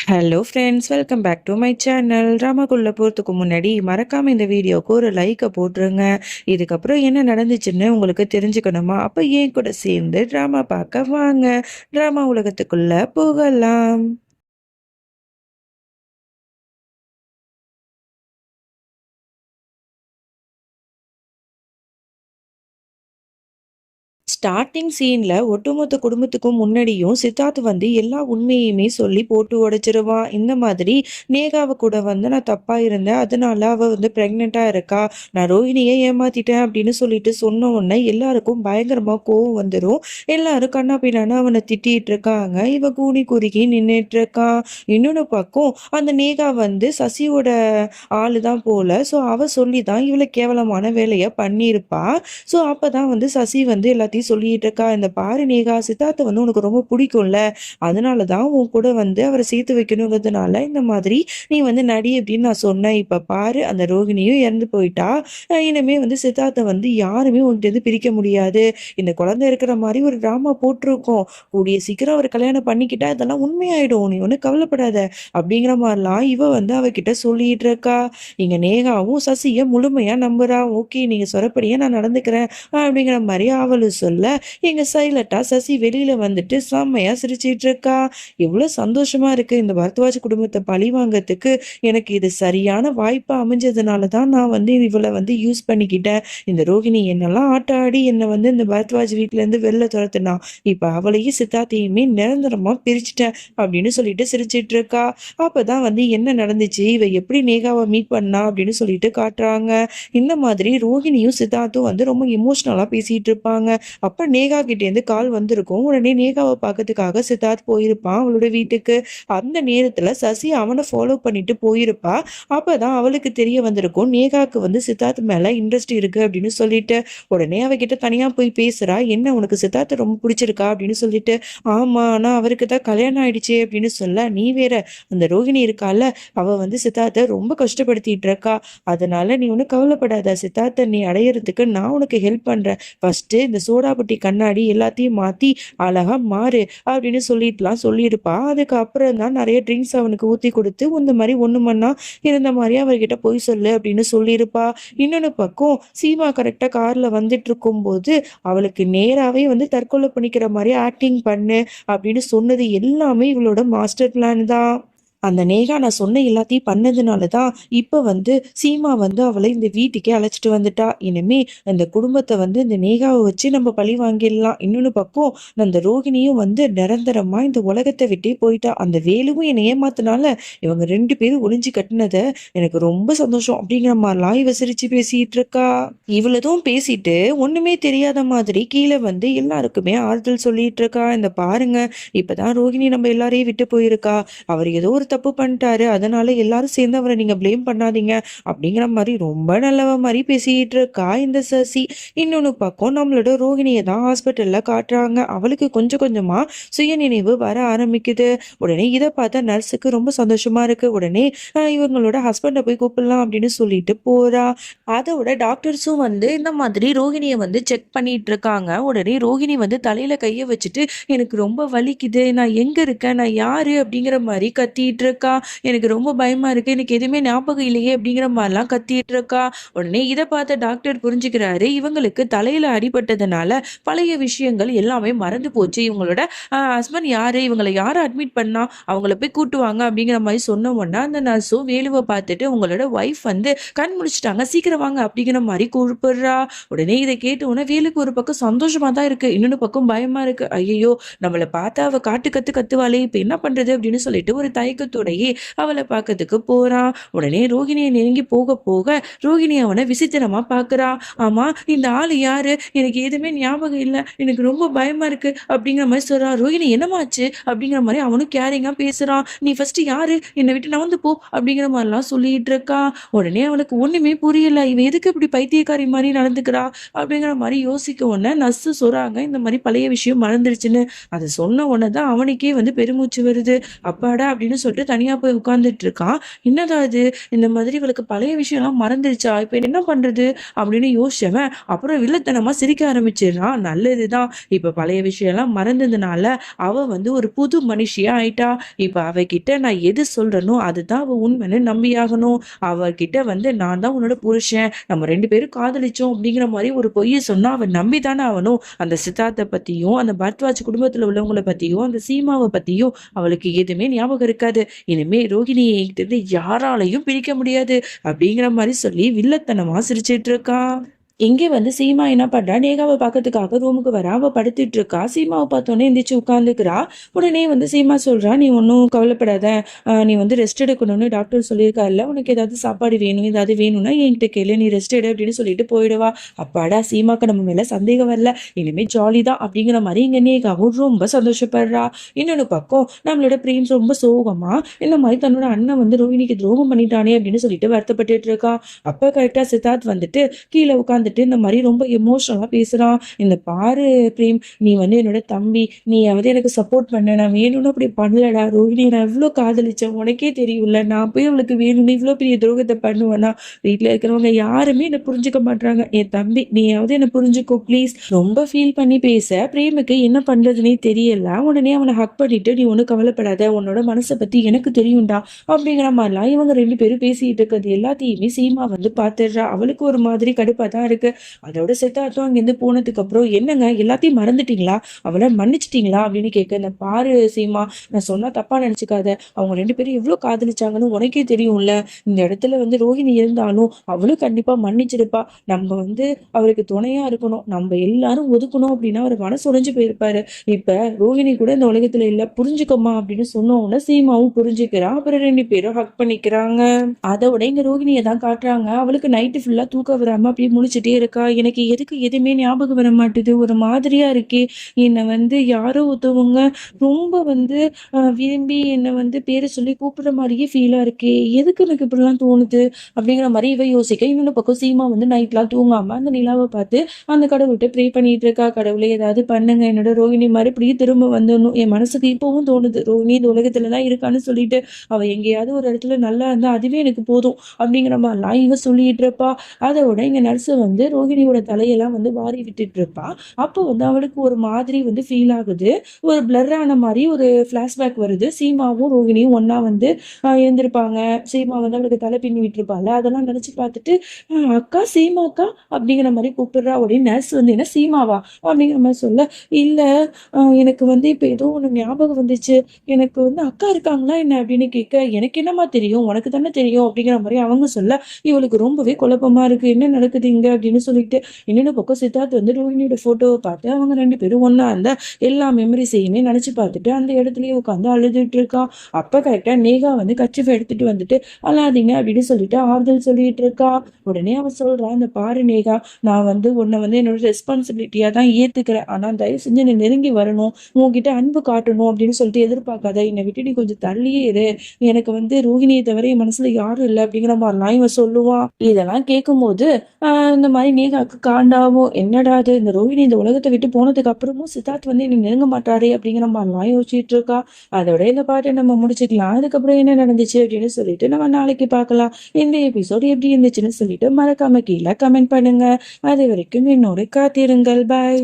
Hello friends, welcome back to my channel. ட்ராமாக்குள்ளே போகிறதுக்கு முன்னாடி மறக்காமல் இந்த வீடியோவுக்கு ஒரு லைக்கை போட்டுருங்க. இதுக்கப்புறம் என்ன நடந்துச்சுன்னு உங்களுக்கு தெரிஞ்சுக்கணுமா? அப்போ ஏன் கூட சேர்ந்து ட்ராமா பார்க்க வாங்க. ட்ராமா உலகத்துக்குள்ளே போகலாம். ஸ்டார்ட்டிங் சீன்ல ஒட்டுமொத்த குடும்பத்துக்கும் முன்னாடியும் சித்தார்த் வந்து எல்லா உண்மையுமே சொல்லி போட்டு உடைச்சிருவான். இந்த மாதிரி நேகாவை கூட வந்து நான் தப்பா இருந்தேன், அதனால அவ வந்து பிரெக்னெண்டா இருக்கா, நான் ரோஹிணியை ஏமாத்திட்டேன் அப்படின்னு சொல்லிட்டு சொன்ன உடனே எல்லாருக்கும் பயங்கரமா கோவம் வந்துடும். எல்லாரும் கண்ணா பின்னான்னு அவனை திட்டிட்டு இருக்காங்க. இவ கூனி குறுகி நின்றுட்டு இருக்கான். இன்னொன்று பக்கம் அந்த நேகா வந்து சசியோட ஆளு தான் போல. ஸோ அவ சொல்லி தான் இவளை கேவலமான வேலையை பண்ணியிருப்பா. ஸோ அப்பதான் வந்து சசி வந்து எல்லாத்தையும் சொல்லிட்டு இருக்கா, இந்த பாரு நேகா, சித்தார்த்த வந்து உனக்கு ரொம்ப பிடிக்கும்ல, அதனால தான் உன் கூட வந்து அவரை சேர்த்து வைக்கணுங்கிறதுனால இந்த மாதிரி நீ வந்து நடி அப்படின்னு நான் சொன்னேன். இப்ப பாரு அந்த ரோகிணியும் இறந்து போயிட்டா. இனிமே வந்து சித்தார்த்த வந்து யாருமே உன்கிட்ட பிரிக்க முடியாது. இந்த குழந்தை இருக்கிற மாதிரி ஒரு டிராமா போட்டிருக்கோம், கூடிய சீக்கிரம் அவர் கல்யாணம் பண்ணிக்கிட்டா இதெல்லாம் உண்மையாயிடும், நீ ஒன்றும் கவலைப்படாத அப்படிங்கிற மாதிரிலாம் இவ வந்து அவகிட்ட சொல்லிட்டு இருக்கா. இங்க நேகாவும் சசியை முழுமையா நம்புறா. ஓகே, நீங்க சொல்றபடியே நான் நடந்துக்கிறேன் அப்படிங்கிற மாதிரி அவளும் சொல்ல, எங்க சைலட்டா சசி வெளியில வந்துட்டு செம்மையா சிரிச்சிட்டு இருக்கா. எவ்வளவு சந்தோஷமா இருக்கு. இந்த பரத்வாஜ் குடும்பத்தை பழி வாங்கறதுக்கு எனக்கு இது சரியான வாய்ப்பா அமைஞ்சதுனால தான் நான் வந்து இவளை வந்து யூஸ் பண்ணிக்கிட்டேன். இந்த ரோகிணி என்னெல்லாம் ஆட்ட ஆடி என்னை வந்து இந்த பரத்வாஜ் வீட்டுல இருந்து வெளில துரத்துனா, இப்ப அவளையும் சித்தார்த்தையுமே நிரந்தரமா பிரிச்சுட்டேன் அப்படின்னு சொல்லிட்டு சிரிச்சிட்டு இருக்கா. அப்பதான் வந்து என்ன நடந்துச்சு, இவ எப்படி நேகாவை மீட் பண்ணா அப்படின்னு சொல்லிட்டு காட்டுறாங்க. இந்த மாதிரி ரோஹிணியும் சித்தார்த்தும் வந்து ரொம்ப எமோஷ்னலா பேசிட்டு இருப்பாங்க. அப்ப நேகா கிட்டேருந்து கால் வந்திருக்கும். உடனே நேகாவை பார்க்கறதுக்காக சித்தார்த் போயிருப்பான் அவளோட வீட்டுக்கு. அந்த நேரத்துல சசி அவனை ஃபாலோ பண்ணிட்டு போயிருப்பா. அப்பதான் அவளுக்கு தெரிய வந்திருக்கும், நேகாக்கு வந்து சித்தார்த் மேல இன்ட்ரெஸ்ட் இருக்கு அப்படின்னு சொல்லிட்டு. உடனே அவகிட்ட தனியா போய் பேசுறா. என்ன உனக்கு சித்தார்த் ரொம்ப பிடிச்சிருக்கா அப்படின்னு சொல்லிட்டு. ஆமா, ஆனா அவருக்கு தான் கல்யாணம் ஆயிடுச்சு அப்படின்னு சொல்ல, நீ வேற, அந்த ரோகிணி இருக்கால, அவ வந்து சித்தார்த்தை ரொம்ப கஷ்டப்படுத்திட்டு இருக்கா, அதனால நீ ஒன்றும் கவலைப்படாத, சித்தார்த்தை நீ அடையிறதுக்கு நான் உனக்கு ஹெல்ப் பண்றேன், ஃபர்ஸ்ட் இந்த சோடாபுட்டி கண்ணாடி எல்லாத்தையும் மாத்தி அழகா மாறு அப்படின்னு சொல்லிட்டுலாம் சொல்லியிருப்பா. அதுக்கப்புறம் தான் நிறைய ட்ரிங்க்ஸ் அவனுக்கு ஊத்தி கொடுத்து இந்த மாதிரி ஒண்ணு மண்ணா இருந்த மாதிரி அவர்கிட்ட போய் சொல்லு அப்படின்னு சொல்லியிருப்பா. இன்னொன்னு பக்கம் சீமா கரெக்டா கார்ல வந்துட்டு இருக்கும் போது அவளுக்கு நேராவே வந்து தற்கொலை பண்ணிக்கிற மாதிரி ஆக்டிங் பண்ணு அப்படின்னு சொன்னது எல்லாமே இவளோட மாஸ்டர் பிளான் தான். அந்த நேகா நான் சொன்ன எல்லாத்தையும் பண்ணதுனால தான் இப்போ வந்து சீமா வந்து அவளை இந்த வீட்டுக்கே அழைச்சிட்டு வந்துட்டா. இனிமே அந்த குடும்பத்தை வந்து இந்த நேகாவை வச்சு நம்ம பழி வாங்கிடலாம். இன்னொன்று பக்கம் அந்த ரோகிணியும் வந்து நிரந்தரமா இந்த உலகத்தை விட்டே போயிட்டா. அந்த வேலுவும் என்னை ஏமாத்தினால இவங்க ரெண்டு பேரும் ஒளிஞ்சு கட்டினதை எனக்கு ரொம்ப சந்தோஷம் அப்படிங்கிற மாதிரிலாம் இவ சிரிச்சு பேசிட்டு இருக்கா. இவ்வளதும் பேசிட்டு ஒண்ணுமே தெரியாத மாதிரி கீழே வந்து எல்லாருக்குமே ஆறுதல் சொல்லிட்டு இருக்கா. இந்த பாருங்க, இப்பதான் ரோகிணி நம்ம எல்லாரையும் விட்டு போயிருக்கா, அவர் ஏதோ ஒரு தப்பு பண்ணிட்டாரு, அதனால எல்லாரும் சேர்ந்து அவரை நீங்க ப்ளேம் பண்ணாதீங்க அப்படிங்கிற மாதிரி ரொம்ப நல்லவ மாதிரி பேசிட்டு இருக்கா இந்த சசி. இன்னொன்னு பக்கம் நம்மளோட ரோகிணியை தான் ஹாஸ்பிட்டல்ல காட்டுறாங்க. அவளுக்கு கொஞ்சம் கொஞ்சமா சுயநினைவு வர ஆரம்பிக்குது. உடனே இதை பார்த்த நர்ஸுக்கு ரொம்ப சந்தோஷமா இருக்கு. உடனே இவங்களோட ஹஸ்பண்டை போய் கூப்பிடலாம் அப்படின்னு சொல்லிட்டு போறா. அதோட டாக்டர்ஸும் வந்து இந்த மாதிரி ரோகிணியை வந்து செக் பண்ணிட்டு இருக்காங்க. உடனே ரோகிணி வந்து தலையில கையை வச்சுட்டு, எனக்கு ரொம்ப வலிக்குது, நான் எங்க இருக்கேன், நான் யாரு அப்படிங்கிற மாதிரி கத்திட்டு இருக்கா. எனக்கு ரொம்ப பயமா இருக்கு, எனக்கு எதுவுமே ஞாபகம் இல்லையே அப்படிங்கிற மாதிரிலாம் கத்திட்டு இருக்கா. உடனே இதை பார்த்த டாக்டர் புரிஞ்சுக்கிறாரு, இவங்களுக்கு தலையில அடிபட்டதுனால பழைய விஷயங்கள் எல்லாமே மறந்து போச்சு. இவங்களோட ஹஸ்பண்ட் யாரு, இவங்களை யாரை அட்மிட் பண்ணா, அவங்கள போய் கூட்டுவாங்க அப்படிங்கிற மாதிரி சொன்ன உடனே அந்த நர்ஸும் வேலுவை பார்த்துட்டு, உங்களோட ஒய்ஃப் வந்து கண் முடிச்சிட்டாங்க, சீக்கிரம் வாங்க அப்படிங்கிற மாதிரி கூப்பிடுறா. உடனே இதை கேட்ட உடனே வேலுக்கு ஒரு பக்கம் சந்தோஷமா தான் இருக்கு, இன்னொன்று பக்கம் பயமா இருக்கு. ஐயோ, நம்மளை பார்த்தா அவ காட்டு கத்து கத்துவாளே, இப்ப என்ன பண்றது அப்படின்னு சொல்லிட்டு ஒரு தயக்கத்தோடையே அவளை பார்க்கறதுக்கு போறான். உடனே ரோகிணியை நெருங்கி போக போக ரோகிணி அவனை விசித்திரமா பாக்குறா. ஆமா, இந்த ஆளு யாரு, எனக்கு எதுவுமே ஞாபகம் இல்லை, எனக்கு ரொம்ப பயமா இருக்கு அப்படிங்கிற மாதிரி சொல்றான். ரோகிணி என்னமாச்சு அப்படிங்கிற மாதிரி அவனும் கேரிங்கா பேசுறான். நீ ஃபர்ஸ்ட் யாரு, என்னை விட்டு நவந்து போ அப்படிங்கிற மாதிரிலாம் சொல்லிட்டு இருக்கா. உடனே அவனுக்கு ஒண்ணுமே புரியல, இவ எதுக்கு இப்படி பைத்தியக்காரி மாதிரி நடந்துக்கிறா அப்படிங்கிற மாதிரி யோசிக்க உடனே நர்ஸு சொல்றாங்க, இந்த மாதிரி பழைய விஷயம் மறந்துருச்சுன்னு. அதை சொன்ன உடனே தான் அவனுக்கே வந்து பெருமூச்சு வருது. அப்பாடா அப்படின்னு சொல்லிட்டு விட்டு தனியா போய் உட்கார்ந்துட்டு இருக்கான். என்னடா இது? இந்த மாதிரி இவளுக்கு பழைய விஷயம்லாம் மறந்துருச்சா? இப்ப என்ன பண்றது? அப்படின்னு யோசிச்சவன் அப்புறம் வில்லத்தனமா சிரிக்க ஆரம்பிச்சிடுறான். நல்லதுதான். இப்ப பழைய விஷயம்லாம் மறந்ததுனால அவ வந்து ஒரு புது மனுஷியா ஆயிட்டா. இப்ப அவகிட்ட நான் எது சொல்றேனோ அதுதான் அவ உண்மைன்னு நம்பியாகணும். அவகிட்ட வந்து நான் தான் உன்னோட புருஷன், நம்ம 2 பேரும் காதலிச்சோம் அப்படிங்கிற மாதிரி ஒரு பொய்ய சொன்னா அவ நம்பித்தானே ஆகணும். அந்த சித்தார்த்த பத்தியும் அந்த பரத்வாஜ் குடும்பத்துல உள்ளவங்கள பத்தியும் அந்த சீமாவை பத்தியும் அவளுக்கு எதுவுமே ஞாபகம் இருக்காது. இனிமே ரோகிணியை என்கிட்ட இருந்து யாராலையும் பிரிக்க முடியாது அப்படிங்கிற மாதிரி சொல்லி வில்லத்தனமா சிரிச்சிட்டு இருக்கா. இங்கே வந்து சீமா என்ன பண்றா, நேகாவை பார்க்கறதுக்காக ரூமுக்கு வரா. அவ படுத்துட்டு இருக்கா. சீமாவை பார்த்தோன்னே எந்திரிச்சு உட்காந்துக்கிறா. உடனே வந்து சீமா சொல்றா, நீ ஒன்றும் கவலைப்படாத, நீ வந்து ரெஸ்ட் எடுக்கணும்னு டாக்டர் சொல்லியிருக்காருல்ல, உனக்கு ஏதாவது சாப்பாடு வேணும் ஏதாவது வேணும்னா என்கிட்ட கேளு, நீ ரெஸ்ட் எடு அப்படின்னு சொல்லிட்டு போயிடுவா. அப்பாடா, சீமாக்கு நம்ம மேல சந்தேகம் வரல, இனிமே ஜாலி தான் அப்படிங்கிற மாதிரி இங்க நேகாவும் ரொம்ப சந்தோஷப்படுறா. இன்னொன்று பக்கம் நம்மளோட பிரேம் ரொம்ப சோகமா இந்த மாதிரி தன்னோட அண்ணன் வந்து ரோஹிணிக்கு துரோகம் பண்ணிட்டானே அப்படின்னு சொல்லிட்டு வருத்தப்பட்டுட்டு இருக்கா. அப்ப கரெக்டா சித்தார்த் வந்துட்டு கீழே உட்காந்து இந்த மாதிரி ரொம்ப எமோஷனலா பேசுறான். இந்த பாரு பிரேம், நீ வந்து என்னோட தம்பி, நீ வந்து எனக்கு சப்போர்ட் பண்ண, நான் வேணும்னு அப்படி பண்ணலடா. ரோஹிணி நான் எவ்வளவு காதலிச்சேன் உனக்கே தெரியும்ல, நான் போய் அவளுக்கு வேணும்னு இவ்வளவு பெரிய துரோகத்தை பண்ணுவேன்னா வீட்டுல இருக்கிறவங்க யாருமே என்ன புரிஞ்சுக்க மாட்டாங்க. என் தம்பி நீயாவது என்ன புரிஞ்சுக்கோ ப்ளீஸ். ரொம்ப ஃபீல் பண்ணி பேச பிரேமுக்கு என்ன பண்றதுன்னே தெரியல. உடனே அவனை ஹக் பண்ணிட்டு, நீ ஒன்னும் கவலைப்படாத, உன்னோட மனசை பத்தி எனக்கு தெரியும்டா அப்படிங்கிற மாதிரிலாம் இவங்க 2 பேரும் பேசிட்டு இருக்கிறது எல்லாத்தையுமே சீமா வந்து பாத்துடுறா. அவளுக்கு ஒரு மாதிரி கடுப்பா தான் இருக்கு. அதோட சித்தார்த்தும் அங்கிருந்து போனதுக்கு அப்புறம், என்னங்க எல்லாத்தையும் மறந்துட்டீங்களா, அவளை மன்னிச்சிட்டீங்களா அப்படின்னு கேட்க, இந்த பாரு சீமா, நான் சொன்னா தப்பா நினைச்சுக்காத, அவங்க 2 பேரும் எவ்வளவு காதலிச்சாங்கன்னு உனக்கே தெரியும்ல. இந்த இடத்துல வந்து ரோஹிணி இருந்தாலும் அவளும் கண்டிப்பா மன்னிச்சிருப்பா. நம்ம வந்து அவருக்கு துணையா இருக்கணும், நம்ம எல்லாரும் ஒதுக்கணும் அப்படின்னா அவர் மனசு உடைஞ்சு போயிருப்பாரு. இப்ப ரோஹிணி கூட இந்த உலகத்துல இல்ல, புரிஞ்சுக்கோமா அப்படின்னு சொன்ன உடனே சீமாவும் புரிஞ்சுக்கிறா. அப்புறம் 2 பேரும் ஹக் பண்ணிக்கிறாங்க. அதோட இங்க ரோஹிணியை தான் காட்டுறாங்க. அவளுக்கு நைட்டு ஃபுல்லா தூக்கம் வராம அப்படியே முழிச்சிட்டே இருக்கா. எனக்கு எதுக்கு எதுவுமே ஞாபகம் வர மாட்டுது, ஒரு மாதிரியா இருக்கே, என்னை வந்து யாரோ ஒருத்தவங்க ரொம்ப வந்து விரும்பி என்னை வந்து பேரை சொல்லி கூப்பிடுற மாதிரியே ஃபீலா இருக்கே, எதுக்கு எனக்கு இப்படிலாம் தோணுது அப்படிங்கிற மாதிரி இவ யோசிக்க, இன்னொரு பக்கம் சீமா வந்து நைட்லாம் தூங்காம அந்த நிலாவை பார்த்து அந்த கடவுள்கிட்ட ப்ரே பண்ணிட்டு இருக்கா. கடவுளே ஏதாவது பண்ணுங்க, என்னோட ரோஹிணி மறுபடியும் திரும்ப வந்துடணும். என் மனசுக்கு இப்பவும் தோணுது ரோஹிணி இந்த உலகத்துலதான் இருக்கான்னு சொல்லிட்டு, அவ எங்கேயாவது ஒரு இடத்துல நல்லா இருந்தா அதுவே எனக்கு போதும் அப்படிங்கிற மாதிரிலாம் இவ சொல்லிட்டு இருப்பா. அதோட இங்க நர்ஸ் வந்து ரோஹிணியோட தலையெல்லாம் வந்து வாரி விட்டுட்டு இருப்பா. அப்போ வந்து அவளுக்கு ஒரு மாதிரி வந்து ஃபீல் ஆகுது. ஒரு பிளர் ஆன மாதிரி ஒரு பிளாஷ்பேக் வருது. சீமாவும் ரோஹிணியும் ஒன்னா வந்து எழுந்திருப்பாங்க. சீமா வந்து அவளுக்கு தலை பின்னி விட்டுருப்பாள். அதெல்லாம் நினைச்சு பார்த்துட்டு, அக்கா சீமா அக்கா அப்படிங்கிற மாதிரி கூப்பிடுறா. உடனே நர்ஸ் வந்து என்ன சீமாவா அப்படிங்கிற மாதிரி சொல்ல, இல்ல எனக்கு வந்து இப்ப ஏதோ ஒண்ணு ஞாபகம் வந்துச்சு, எனக்கு வந்து அக்கா இருக்காங்களா என்ன அப்படின்னு கேட்க, எனக்கு என்னமா தெரியும், உனக்கு தானே தெரியும் அப்படிங்கிற மாதிரி அவங்க சொல்ல, இவளுக்கு ரொம்பவே குழப்பமா இருக்கு, என்ன நடக்குது இங்க அப்படின்னு சொல்லிட்டு. இன்னொரு பக்கம் சித்தார்த் வந்து ரோஹிணியோட போட்டோவை பார்த்து அவங்க 2 பேரும் ஒன்னா அந்த எல்லா மெமரிஸையுமே நினைச்சு பார்த்துட்டு அந்த இடத்துலயே உட்காந்து அழுதுட்டு இருக்கான். அப்ப கரெக்டா நேகா வந்து கச்சிஃபை எடுத்துட்டு வந்துட்டு, அழாதீங்க அப்படின்னு சொல்லிட்டு ஆறுதல் சொல்லிட்டு இருக்கா. உடனே அவன் சொல்றான், இந்த பாரு நேகா, நான் வந்து உன்னை வந்து என்னோட ரெஸ்பான்சிபிலிட்டியா தான் ஏத்துக்கிறேன், ஆனா தயவு செஞ்சு நீ நெருங்கி வரணும், உன்கிட்ட அன்பு காட்டணும் அப்படின்னு சொல்லிட்டு எதிர்பார்க்காத, என்னை விட்டு நீ கொஞ்சம் தள்ளியே இரு, எனக்கு வந்து ரோஹிணியை தவிர என் மனசுல யாரும் இல்லை அப்படிங்கிற மாதிரிலாம் இவன் சொல்லுவான். இதெல்லாம் கேட்கும் போது இந்த மாதிரி நேகாக்கு காண்டாவும், என்னடா அது, இந்த ரோஹிணி இந்த உலகத்தை விட்டு போனதுக்கு அப்புறமும் சித்தார்த் வந்து நீ நெருங்க மாட்டாரே அப்படிங்கிற மாதிரிலாம் யோசிச்சுட்டு இருக்கா. அதோட இந்த பாட்டை நம்ம முடிச்சுக்கலாம். அதுக்கப்புறம் என்ன நடந்துச்சு அப்படின்னு சொல்லிட்டு நம்ம நாளைக்கு பார்க்கலாம். இந்த எபிசோடு எப்படி இருந்துச்சுன்னு சொல்லிட்டு மறக்காம கீழே கமெண்ட் பண்ணுங்க. அது வரைக்கும் என்னோட காத்திருங்கள். பாய்.